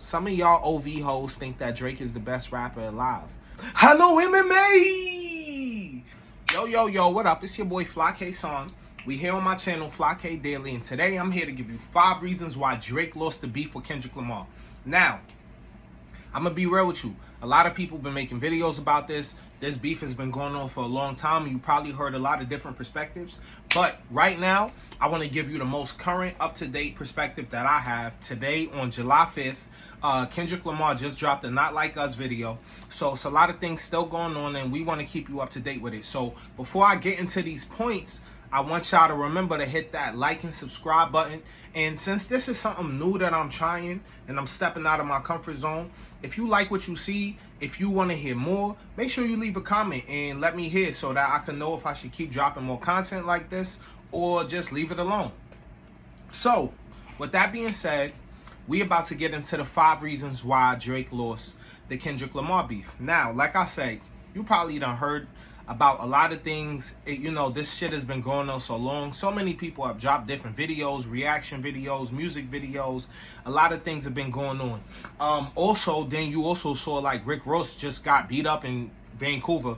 some of y'all OV hoes think that Drake is the best rapper alive. Hello, MMA! Yo, what up? It's your boy Fly K Song. We here on my channel, Fly K Daily, and today I'm here to give you 5 reasons why Drake lost the beef with Kendrick Lamar. Now, I'm going to be real with you. A lot of people have been making videos about this. This beef has been going on for a long time, and you probably heard a lot of different perspectives. But right now, I want to give you the most current, up-to-date perspective that I have. Today, on July 5th, Kendrick Lamar just dropped a Not Like Us video. So it's a lot of things still going on, and we want to keep you up to date with it. So before I get into these points, I want y'all to remember to hit that like and subscribe button. And since this is something new that I'm trying and I'm stepping out of my comfort zone, if you like what you see, if you want to hear more, make sure you leave a comment and let me hear so that I can know if I should keep dropping more content like this or just leave it alone. So, with that being said, we about to get into the 5 reasons why Drake lost the Kendrick Lamar beef. Now, like I say, you probably done heard about a lot of things. You know, this shit has been going on so long. So many people have dropped different videos, reaction videos, music videos. A lot of things have been going on. Also, then you also saw like Rick Ross just got beat up in Vancouver.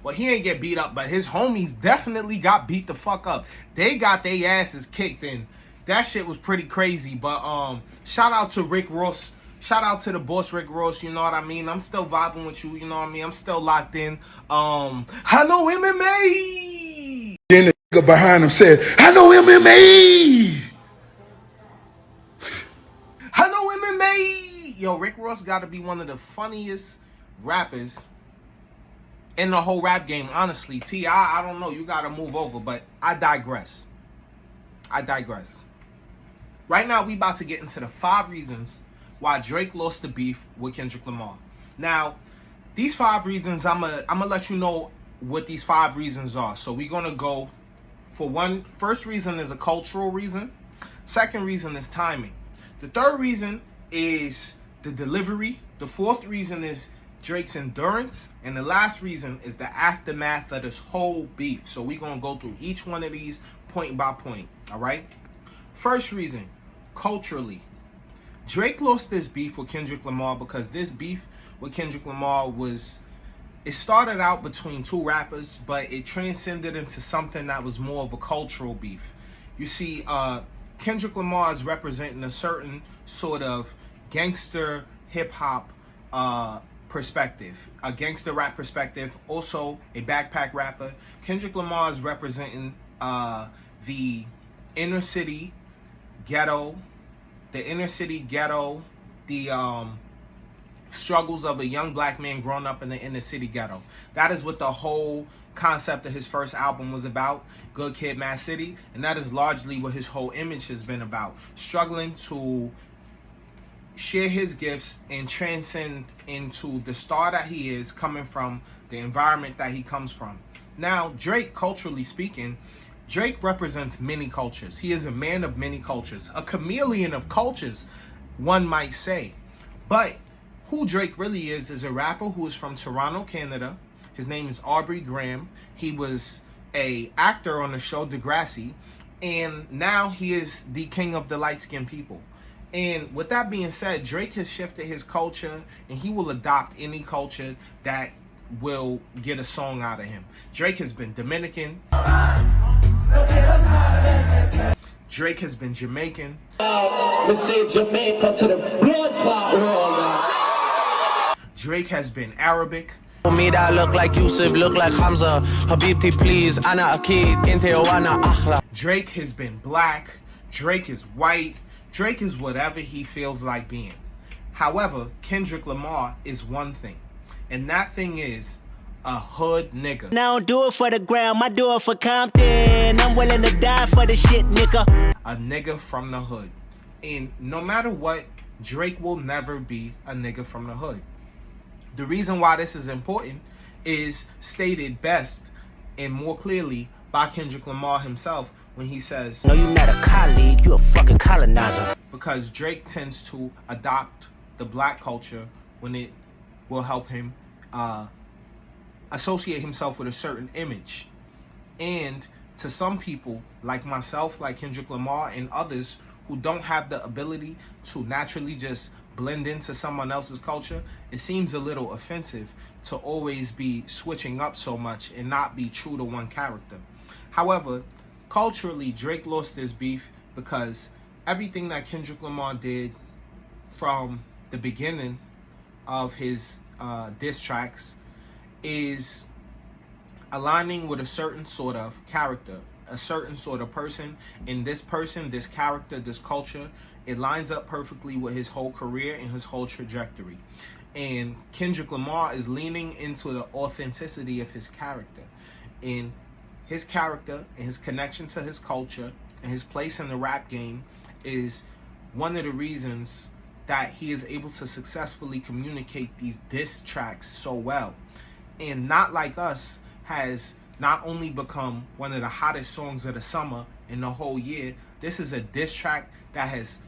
Well, he ain't get beat up, but his homies definitely got beat the fuck up. They got their asses kicked, and that shit was pretty crazy. But shout out to Rick Ross. Shout out to the boss, Rick Ross, you know what I mean? I'm still vibing with you, you know what I mean? I'm still locked in. Hello, MMA! Then the nigga behind him said, hello, MMA! Hello, MMA! Yo, Rick Ross got to be one of the funniest rappers in the whole rap game, honestly. I don't know, you got to move over, but I digress. Right now, we about to get into the 5 reasons why Drake lost the beef with Kendrick Lamar. Now, these 5 reasons, I'm gonna let you know what these 5 reasons are. So we're gonna go for one. First reason is a cultural reason. Second reason is timing. The third reason is the delivery. The fourth reason is Drake's endurance. And the last reason is the aftermath of this whole beef. So we're gonna go through each one of these point by point, all right? First reason, culturally. Drake lost this beef with Kendrick Lamar because this beef with Kendrick Lamar it started out between 2 rappers, but it transcended into something that was more of a cultural beef. You see, Kendrick Lamar is representing a certain sort of gangster hip-hop perspective, a gangster rap perspective, also a backpack rapper. Kendrick Lamar is representing the inner city ghetto, the struggles of a young black man growing up in the inner city ghetto. That is what the whole concept of his first album was about, Good Kid, Mad City, and that is largely what his whole image has been about, struggling to share his gifts and transcend into the star that he is, coming from the environment that he comes from. Now, Drake, culturally speaking, Drake represents many cultures. He is a man of many cultures, a chameleon of cultures, one might say. But who Drake really is a rapper who is from Toronto, Canada. His name is Aubrey Graham. He was an actor on the show Degrassi, and now he is the king of the light-skinned people. And with that being said, Drake has shifted his culture, and he will adopt any culture that will get a song out of him. Drake has been Dominican. Drake has been Jamaican. Let's say Jamaica to the blood clot. Drake has been Arabic. Me that look like Yusuf, look like Hamza. Habibti, please, Ana Akid, Inte Wana Akhla. Drake has been black. Drake is white. Drake is whatever he feels like being. However, Kendrick Lamar is one thing, and that thing is a hood nigga. Now I don't do it for the gram, I do it for Compton. I'm willing to die for the shit, nigga. A nigga from the hood. And no matter what, Drake will never be a nigga from the hood. The reason why this is important is stated best and more clearly by Kendrick Lamar himself when he says, No, you're not a colleague, you a fucking colonizer. Because Drake tends to adopt the black culture when it will help him associate himself with a certain image. And to some people, like myself, like Kendrick Lamar and others who don't have the ability to naturally just blend into someone else's culture, it seems a little offensive to always be switching up so much and not be true to one character. However, culturally, Drake lost this beef because everything that Kendrick Lamar did from the beginning of his diss tracks is aligning with a certain sort of character, a certain sort of person. And this person, this character, this culture, it lines up perfectly with his whole career and his whole trajectory. And Kendrick Lamar is leaning into the authenticity of his character. And his character and his connection to his culture and his place in the rap game is one of the reasons that he is able to successfully communicate these diss tracks so well. And Not Like Us has not only become one of the hottest songs of the summer in the whole year, this is a diss track that has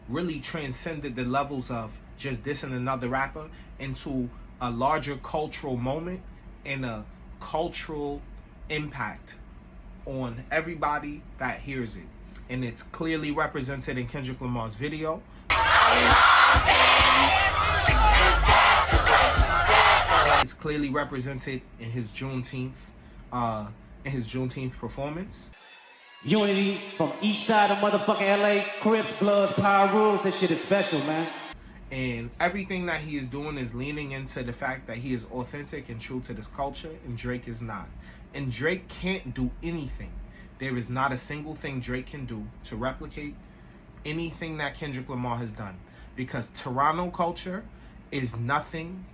really transcended the levels of just dissing another rapper into a larger cultural moment and a cultural impact on everybody that hears it. And it's clearly represented in Kendrick Lamar's video. It's clearly represented in his Juneteenth performance. Unity from east side of motherfucking LA, Crips, Bloods, Power Rules. This shit is special, man. And everything that he is doing is leaning into the fact that he is authentic and true to this culture, and Drake is not. And Drake can't do anything. There is not a single thing Drake can do to replicate anything that Kendrick Lamar has done. Because Toronto culture is nothing,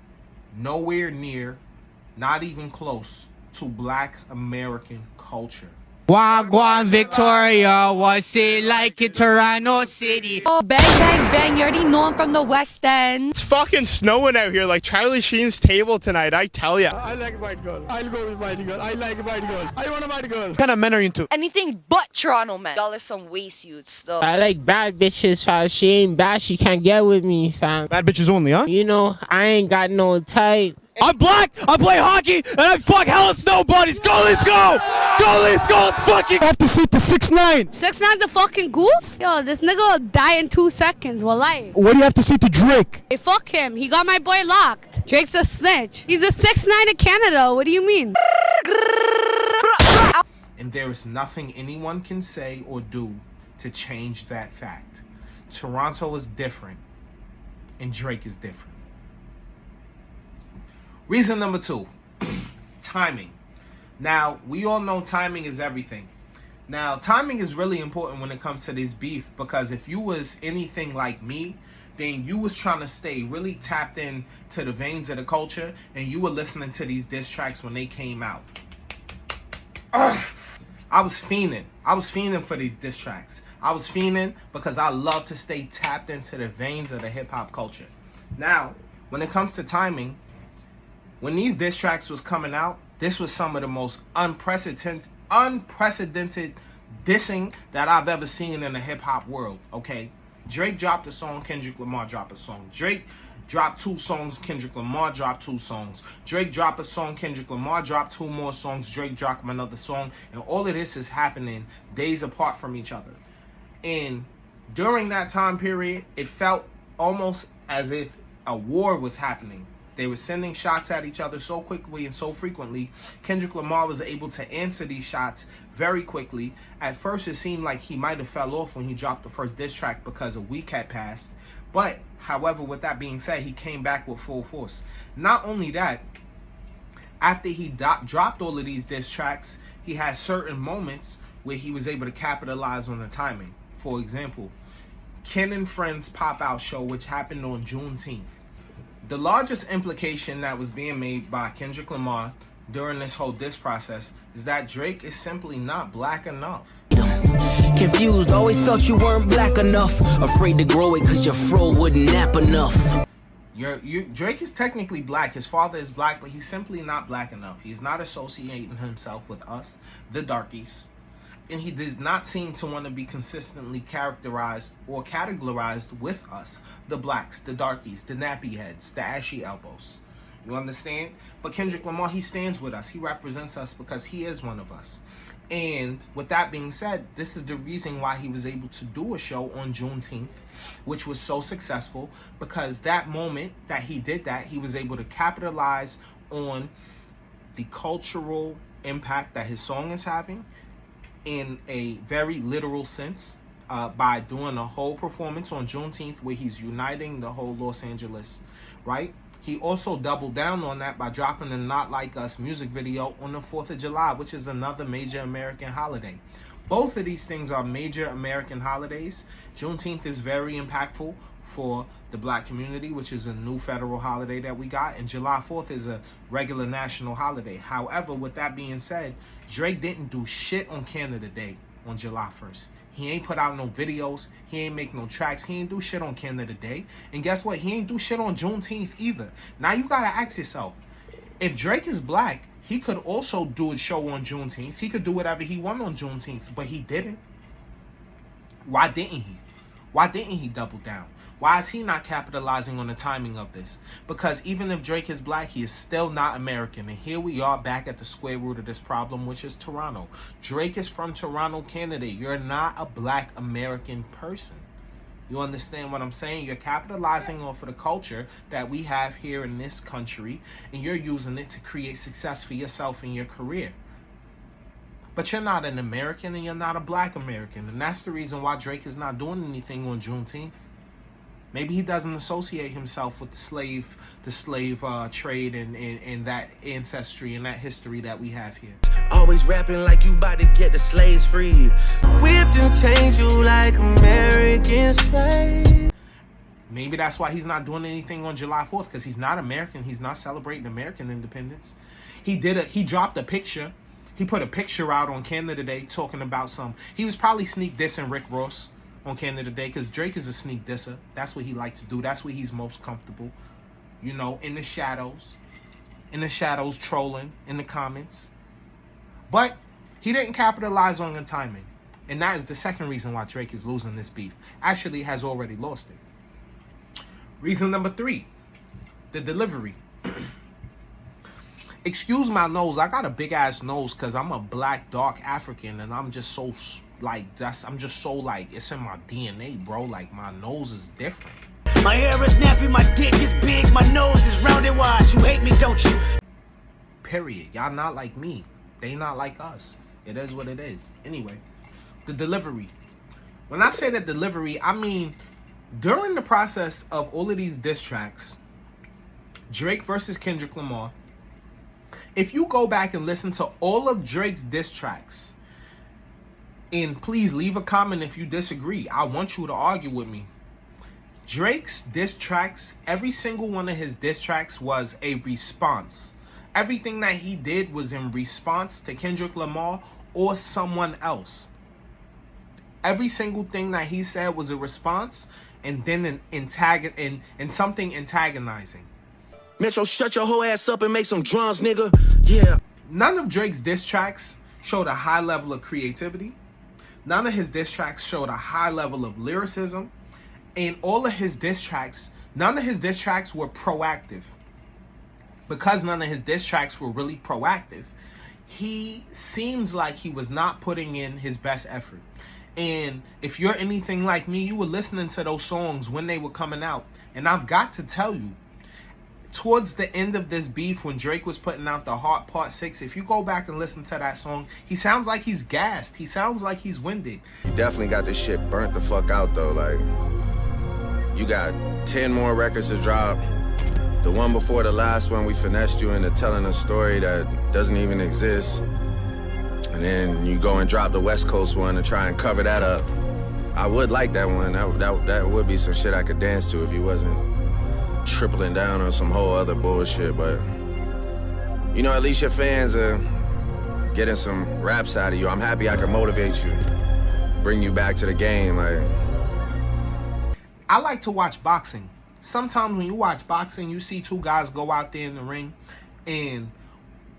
nowhere near, not even close to Black American culture. Wagwan Victoria, what's it like in Toronto City? Oh, bang, bang, bang. You already know I'm from the West End. It's fucking snowing out here like Charlie Sheen's table tonight, I tell ya. I like white girl. I'll go with white girl. I like white girl. I want a white girl. What kind of men are you into? Anything but Toronto, man. Y'all are some waste youths, though. I like bad bitches, fam. She ain't bad, she can't get with me, fam. Bad bitches only, huh? You know, I ain't got no type. I'm black, I play hockey, and I fuck hella snow buddies. Go, let's go! Go, let's go! Fucking I have to shoot the 6'9". 6'9's a fucking goof? Yo, this nigga will die in 2 seconds, walai. What do you have to say to Drake? Hey, fuck him. He got my boy locked. Drake's a snitch. He's a 6'9 in Canada. What do you mean? And there is nothing anyone can say or do to change that fact. Toronto is different, and Drake is different. Reason number 2, timing. Now, we all know timing is everything. Now, timing is really important when it comes to this beef, because if you was anything like me, then you was trying to stay really tapped in to the veins of the culture, and you were listening to these diss tracks when they came out. I was fiending. I was fiending for these diss tracks. I was fiending because I love to stay tapped into the veins of the hip-hop culture. Now, when it comes to timing, when these diss tracks was coming out, this was some of the most unprecedented dissing that I've ever seen in the hip-hop world, okay? Drake dropped a song, Kendrick Lamar dropped a song. Drake dropped 2 songs, Kendrick Lamar dropped 2 songs. Drake dropped a song, Kendrick Lamar dropped 2 more songs, Drake dropped another song, and all of this is happening days apart from each other. And during that time period, it felt almost as if a war was happening. They were sending shots at each other so quickly and so frequently. Kendrick Lamar was able to answer these shots very quickly. At first, it seemed like he might have fell off when he dropped the first diss track because a week had passed. But, however, with that being said, he came back with full force. Not only that, after he dropped all of these diss tracks, he had certain moments where he was able to capitalize on the timing. For example, Ken and Friends Pop-Out Show, which happened on Juneteenth. The largest implication that was being made by Kendrick Lamar during this whole diss process is that Drake is simply not black enough. Confused, always felt you weren't black enough. Afraid to grow it cause your fro wouldn't nap enough. Drake is technically black. His father is black, but he's simply not black enough. He's not associating himself with us, the darkies. And he does not seem to want to be consistently characterized or categorized with us, the blacks, the darkies, the nappy heads, the ashy elbows. You understand? But Kendrick Lamar, he stands with us. He represents us because he is one of us. And with that being said, this is the reason why he was able to do a show on Juneteenth, which was so successful, because that moment that he did that, he was able to capitalize on the cultural impact that his song is having in a very literal sense, by doing a whole performance on Juneteenth where he's uniting the whole Los Angeles, right? He also doubled down on that by dropping the Not Like Us music video on the 4th of July, which is another major American holiday. Both of these things are major American holidays. Juneteenth is very impactful for the black community, which is a new federal holiday that we got, and July 4th is a regular national holiday. However, with that being said, Drake didn't do shit on Canada Day on July 1st. He ain't put out no videos. He ain't make no tracks. He ain't do shit on Canada Day. And guess what? He ain't do shit on Juneteenth either. Now you gotta ask yourself, if Drake is black, he could also do a show on Juneteenth. He could do whatever he wanted on Juneteenth, but he didn't. Why didn't he? Why didn't he double down? Why is he not capitalizing on the timing of this? Because even if Drake is black, he is still not American. And here we are back at the square root of this problem, which is Toronto. Drake is from Toronto, Canada. You're not a black American person. You understand what I'm saying? You're capitalizing off of the culture that we have here in this country, and you're using it to create success for yourself in your career. But you're not an American, and you're not a black American. And that's the reason why Drake is not doing anything on Juneteenth. Maybe he doesn't associate himself with the slave trade and that ancestry and that history that we have here. Always rapping like you about to get the slaves free. Whipped and changed you like American slave. Maybe that's why he's not doing anything on July 4th, because he's not American. He's not celebrating American independence. He dropped a picture. He put a picture out on Canada Day talking about he was probably sneak dissing Rick Ross on Canada Day, because Drake is a sneak disser. That's what he likes to do. That's where he's most comfortable. You know, in the shadows, trolling in the comments. But he didn't capitalize on the timing. And that is the second reason why Drake is losing this beef. Actually, has already lost it. Reason number 3, the delivery. Excuse my nose. I got a big ass nose because I'm a black, dark African, and I'm just so it's in my DNA, bro. Like, my nose is different. My hair is nappy, my dick is big, my nose is round and wide. You hate me, don't you? Period. Y'all not like me. They not like us. It is what it is. Anyway, the delivery. When I say the delivery, I mean during the process of all of these diss tracks, Drake versus Kendrick Lamar, if you go back and listen to all of Drake's diss tracks, and please leave a comment if you disagree. I want you to argue with me. Drake's diss tracks, every single one of his diss tracks was a response. Everything that he did was in response to Kendrick Lamar or someone else. Every single thing that he said was a response, and then and something antagonizing. Metro, shut your whole ass up and make some drums, nigga. Yeah. None of Drake's diss tracks showed a high level of creativity. None of his diss tracks showed a high level of lyricism. And all of his diss tracks, none of his diss tracks were proactive. Because none of his diss tracks were really proactive, he seems like he was not putting in his best effort. And if you're anything like me, you were listening to those songs when they were coming out. And I've got to tell you, towards the end of this beef, when Drake was putting out the Heart Part 6, if you go back and listen to that song, he sounds like he's gassed. He sounds like he's winded. You definitely got this shit burnt the fuck out, though. Like, you got 10 more records to drop. The one before the last one, we finessed you into telling a story that doesn't even exist. And then you go and drop the West Coast one and try and cover that up. I would like that one. That would be some shit I could dance to if you wasn't tripling down on some whole other bullshit. But, you know, at least your fans are getting some raps out of you. I'm happy I can motivate you, bring you back to the game. I like to watch boxing. Sometimes when you watch boxing, you see two guys go out there in the ring, and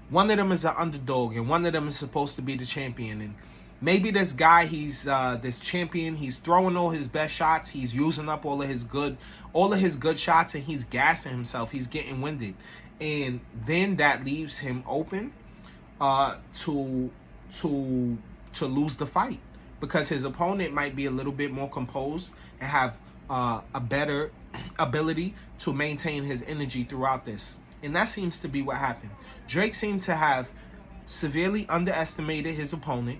one of them is an underdog, and one of them is supposed to be the champion. And maybe this guy, he's this champion, he's throwing all his best shots, he's using up all of his good shots, and he's gassing himself, he's getting winded, and then that leaves him open to lose the fight, because his opponent might be a little bit more composed and have a better ability to maintain his energy throughout this. And that seems to be what happened. Drake seemed to have severely underestimated his opponent,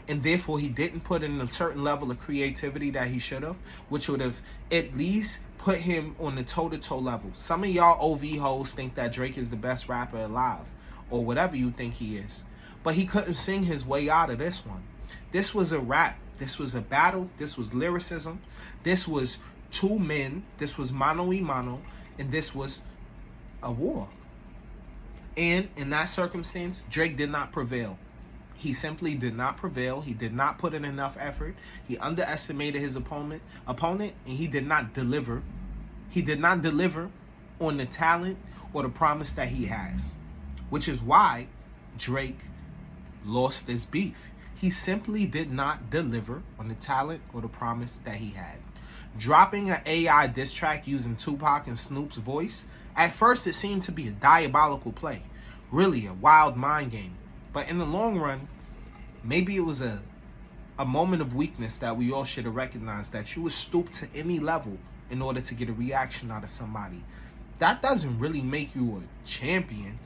and therefore he didn't put in a certain level of creativity that he should have, which would have at least put him on the toe-to-toe level. Some of y'all OV hoes think that Drake is the best rapper alive, or whatever you think he is. But he couldn't sing his way out of this one. This was a rap. This was a battle. This was lyricism. This was two men. This was mano y mano. And this was a war. And in that circumstance, Drake did not prevail. He simply did not prevail. He did not put in enough effort. He underestimated his opponent, and he did not deliver. He did not deliver on the talent or the promise that he has, which is why Drake lost this beef. He simply did not deliver on the talent or the promise that he had. Dropping an AI diss track using Tupac and Snoop's voice, at first it seemed to be a diabolical play, really a wild mind game. But in the long run, maybe it was a moment of weakness that we all should have recognized, that you would stoop to any level in order to get a reaction out of somebody. That doesn't really make you a champion.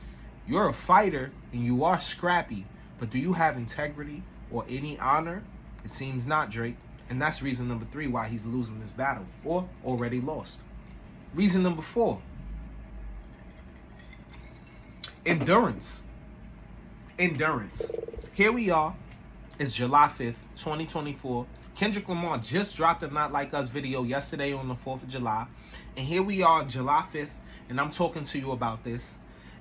You're a fighter and you are scrappy, but do you have integrity or any honor? It seems not, Drake. And that's reason number 3 why he's losing this battle, or already lost. Reason number 4. Endurance. Here we are. It's July 5th, 2024. Kendrick Lamar just dropped a Not Like Us video yesterday on the 4th of July. And here we are, July 5th, and I'm talking to you about this.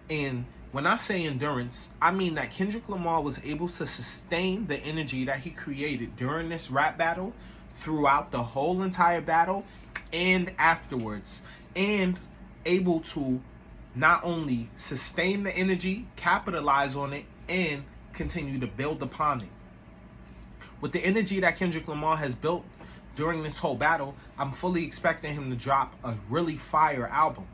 And when I say endurance, I mean that Kendrick Lamar was able to sustain the energy that he created during this rap battle throughout the whole entire battle and afterwards, and able to not only sustain the energy, capitalize on it, and continue to build upon it. With the energy that Kendrick Lamar has built during this whole battle, I'm fully expecting him to drop a really fire album.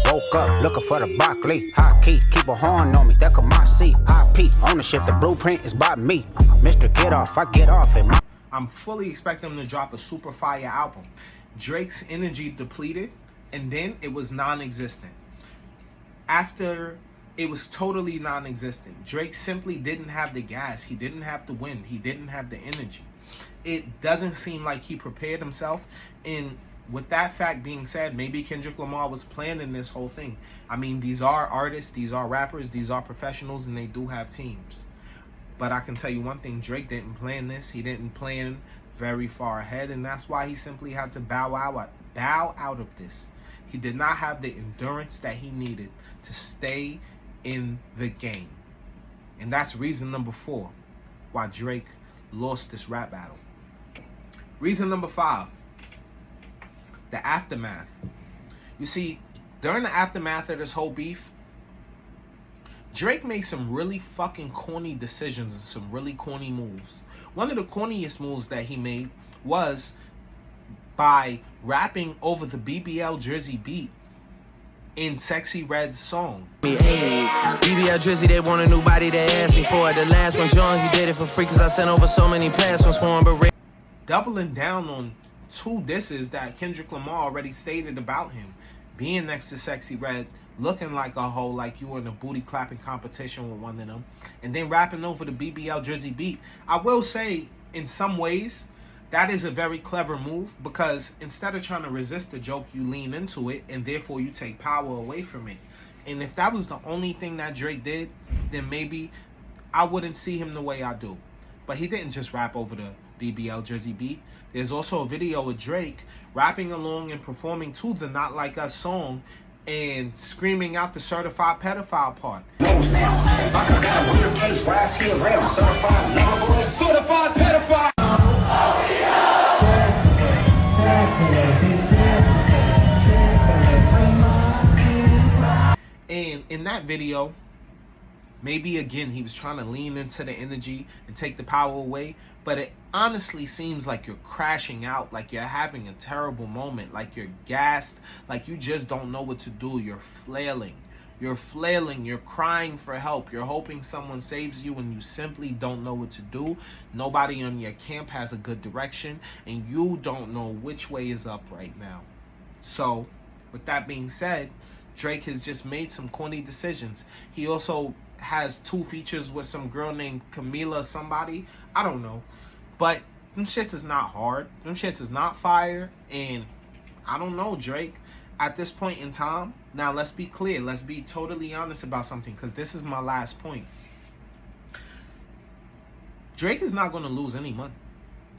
Woke up looking for the broccoli. High key, keep a horn on me. That could my seat. IP ownership, the blueprint is by me. Mr. Get Off, I get off it. I'm fully expecting him to drop a super fire album. Drake's energy depleted, and then it was non-existent. After it was totally non-existent, Drake simply didn't have the gas. He didn't have the wind. He didn't have the energy. It doesn't seem like he prepared himself. And with that fact being said, maybe Kendrick Lamar was planning this whole thing. I mean, these are artists, these are rappers, these are professionals, and they do have teams. But I can tell you one thing, Drake didn't plan this. He didn't plan very far ahead, and that's why he simply had to bow out of this. He did not have the endurance that he needed to stay in the game. And that's reason number 4 why Drake lost this rap battle. Reason number 5, the aftermath. You see, during the aftermath of this whole beef, Drake made some really fucking corny decisions and some really corny moves. One of the corniest moves that he made was by rapping over the BBL Drizzy beat in Sexy Red's song. Hey, BBL Drizzy, they want a new body, they asked me for it. The last one, John, he did it for free, cause I sent over so many past ones for him, but doubling down on 2 disses that Kendrick Lamar already stated about him. Being next to Sexy Red, looking like a hoe, like you were in a booty clapping competition with one of them, and then rapping over the BBL Drizzy beat. I will say, in some ways, that is a very clever move, because instead of trying to resist the joke, you lean into it, and therefore you take power away from it. And if that was the only thing that Drake did, then maybe I wouldn't see him the way I do. But he didn't just rap over the BBL Drizzy beat. There's also a video of Drake rapping along and performing to the Not Like Us song and screaming out the certified pedophile part. Certified pedophile. And in that video, maybe again he was trying to lean into the energy and take the power away, but it honestly seems like you're crashing out, like you're having a terrible moment, like you're gassed, like you just don't know what to do. You're flailing, you're crying for help, you're hoping someone saves you, and you simply don't know what to do. Nobody on your camp has a good direction, and you don't know which way is up right now. So with that being said, Drake has just made some corny decisions. He also has 2 features with some girl named Camila somebody. I don't know. But them shits is not hard. Them shits is not fire. And I don't know, Drake. At this point in time, now let's be clear. Let's be totally honest about something, because this is my last point. Drake is not going to lose any money.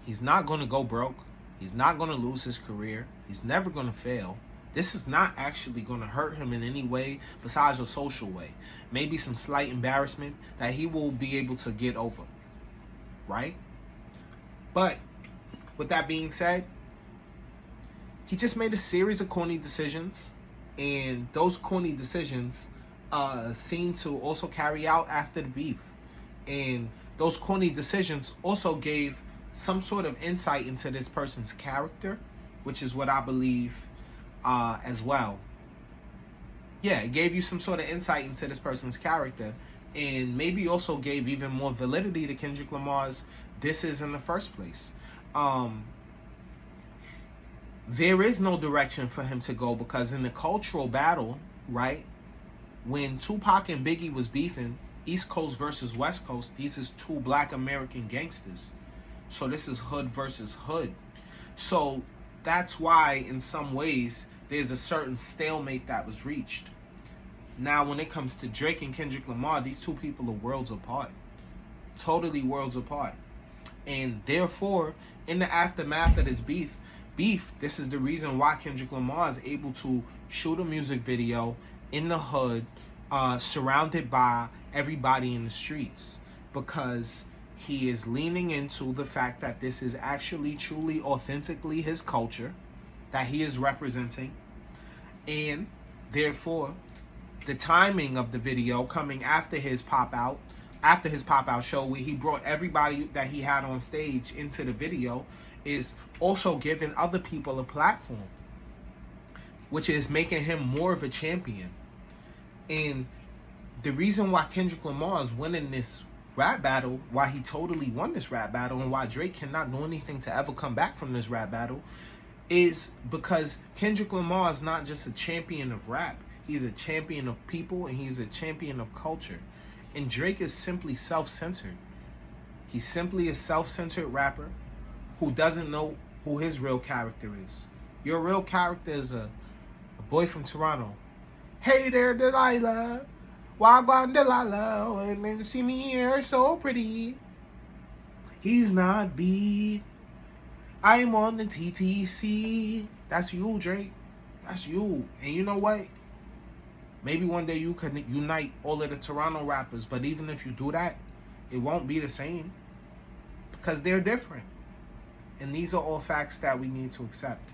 He's not going to go broke. He's not going to lose his career. He's never going to fail. This is not actually going to hurt him in any way besides a social way. Maybe some slight embarrassment that he will be able to get over. Right? But with that being said, he just made a series of corny decisions. And those corny decisions seem to also carry out after the beef. And those corny decisions also gave some sort of insight into this person's character, which is what I believe as well. Yeah, it gave you some sort of insight into this person's character, and maybe also gave even more validity to Kendrick Lamar's "This Is" in the first place. There is no direction for him to go, because in the cultural battle, right, when Tupac and Biggie was beefing, East Coast versus West Coast, these is 2 black American gangsters. So this is hood versus hood. So that's why in some ways there's a certain stalemate that was reached. Now when it comes to Drake and Kendrick Lamar, these 2 people are worlds apart. Totally worlds apart. And therefore, in the aftermath of this beef, this is the reason why Kendrick Lamar is able to shoot a music video in the hood, surrounded by everybody in the streets, because he is leaning into the fact that this is actually truly authentically his culture that he is representing. And therefore, the timing of the video coming after his pop out show, where he brought everybody that he had on stage into the video, is also giving other people a platform, which is making him more of a champion. And the reason why Kendrick Lamar is winning this rap battle, why he totally won this rap battle, and why Drake cannot do anything to ever come back from this rap battle, is because Kendrick Lamar is not just a champion of rap. He's a champion of people, and he's a champion of culture. And Drake is simply self-centered. He's simply a self-centered rapper who doesn't know who his real character is. Your real character is a boy from Toronto. Hey there, Delilah. Wagwan Delilah. When you see me here, so pretty. He's not beat. I'm on the TTC. That's you, Drake. That's you. And you know what? Maybe one day you can unite all of the Toronto rappers, but even if you do that, it won't be the same, because they're different. And these are all facts that we need to accept.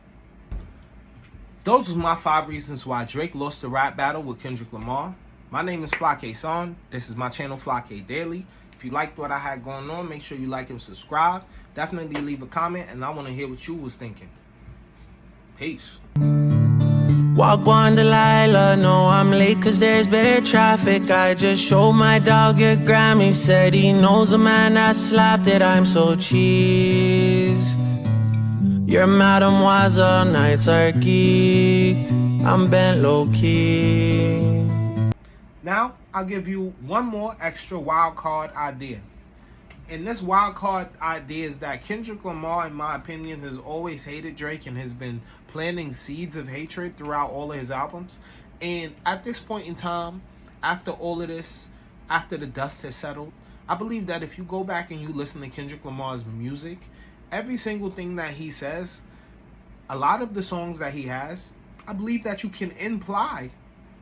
Those are my 5 reasons why Drake lost the rap battle with Kendrick Lamar. My name is Flake Son. This is my channel, Flake Daily. If you liked what I had going on, make sure you like and subscribe. Definitely leave a comment, and I want to hear what you was thinking. Peace. Wagwan Delilah, no I'm late cause there's bad traffic. I just showed my dog your Grammy, said he knows a man that slapped it. I'm so cheesed. Your mademoiselle nights are geeked. I'm bent low-key. Now, I'll give you one more extra wild card idea. And this wild card idea is that Kendrick Lamar, in my opinion, has always hated Drake and has been planting seeds of hatred throughout all of his albums. And at this point in time, after all of this, after the dust has settled, I believe that if you go back and you listen to Kendrick Lamar's music, every single thing that he says, a lot of the songs that he has, I believe that you can imply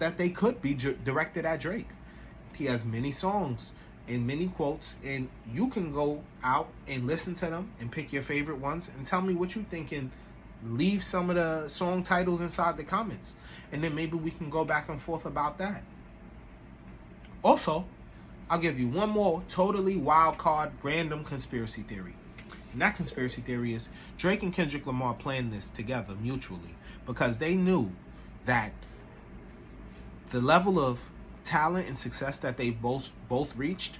that they could be directed at Drake. He has many songs and many quotes, and you can go out and listen to them and pick your favorite ones and tell me what you think, and leave some of the song titles inside the comments, and then maybe we can go back and forth about that. Also, I'll give you one more totally wild card random conspiracy theory. And that conspiracy theory is Drake and Kendrick Lamar planned this together mutually because they knew that the level of talent and success that they both reached,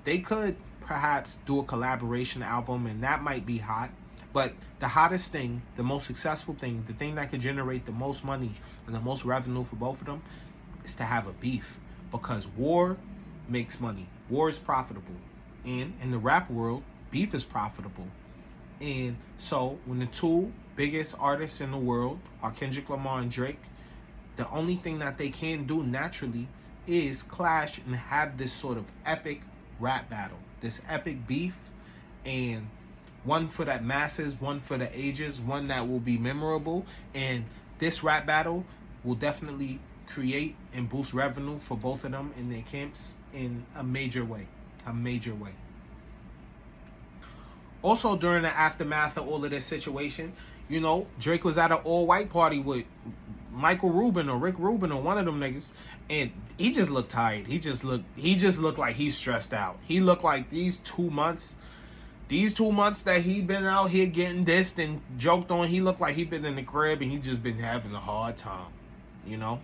they could perhaps do a collaboration album, and that might be hot. But the hottest thing, the most successful thing, the thing that could generate the most money and the most revenue for both of them is to have a beef, because war makes money. War is profitable, and in the rap world, beef is profitable. And so when the two biggest artists in the world are Kendrick Lamar and Drake, the only thing that they can do naturally is clash and have this sort of epic rap battle, this epic beef, and one for the masses, one for the ages, one that will be memorable. And this rap battle will definitely create and boost revenue for both of them in their camps in a major way. Also, during the aftermath of all of this situation, you know, Drake was at an all-white party with Michael Rubin or Rick Rubin or one of them niggas, and he just looked tired. He just looked like he's stressed out. He looked like these 2 months that he been out here getting dissed and joked on, he looked like he been in the crib and he just been having a hard time, you know?